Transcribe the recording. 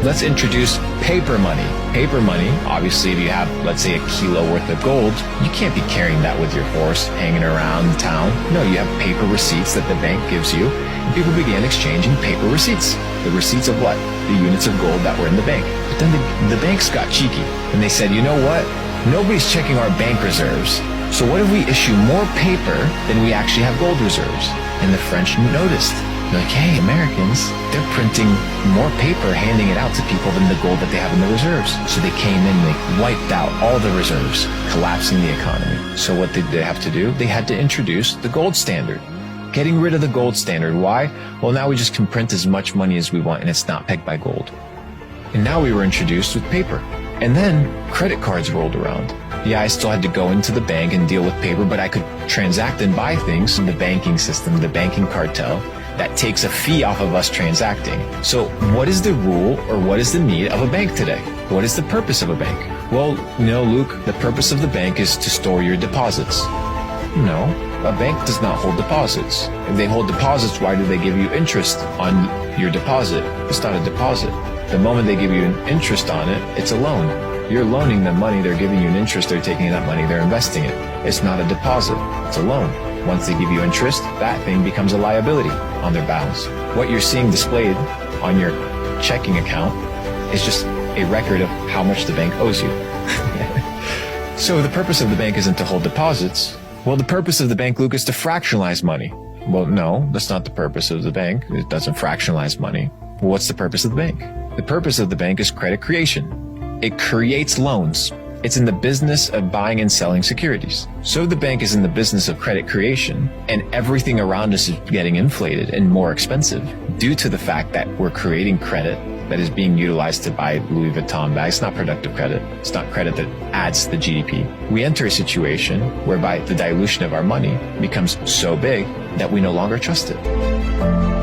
let's introduce paper money. Paper money, obviously, if you have, let's say, a kilo worth of gold, you can't be carrying that with your horse hanging around town. No, you have paper receipts that the bank gives you. And people began exchanging paper receipts. The receipts of what? The units of gold that were in the bank. But then the banks got cheeky. And they said, you know what? Nobody's checking our bank reserves. So what if we issue more paper than we actually have gold reserves? And the French noticed. They're like, hey, Americans, they're printing more paper, handing it out to people than the gold that they have in the reserves. So they came in and they wiped out all the reserves, collapsing the economy. So what did they have to do? They had to introduce the gold standard. Getting rid of the gold standard. Why? Well, now we just can print as much money as we want and it's not pegged by gold. And now we were introduced with paper. And then credit cards rolled around. Yeah, I still had to go into the bank and deal with paper, but I could transact and buy things in the banking system, the banking cartel, that takes a fee off of us transacting. So what is the rule or what is the need of a bank today? What is the purpose of a bank? Well, you know, Luke, the purpose of the bank is to store your deposits. No, a bank does not hold deposits. If they hold deposits, why do they give you interest on your deposit? It's not a deposit. The moment they give you an interest on it, it's a loan. You're loaning them money, they're giving you an interest, they're taking that money, they're investing it. It's not a deposit, it's a loan. Once they give you interest, that thing becomes a liability on their balance. What you're seeing displayed on your checking account is just a record of how much the bank owes you. So the purpose of the bank isn't to hold deposits. Well, the purpose of the bank, Luke, is to fractionalize money. Well, no, that's not the purpose of the bank. It doesn't fractionalize money. Well, what's the purpose of the bank? The purpose of the bank is credit creation. It creates loans. It's in the business of buying and selling securities. So the bank is in the business of credit creation, and everything around us is getting inflated and more expensive due to the fact that we're creating credit that is being utilized to buy Louis Vuitton bags. It's not productive credit. It's not credit that adds to the GDP. We enter a situation whereby the dilution of our money becomes so big that we no longer trust it.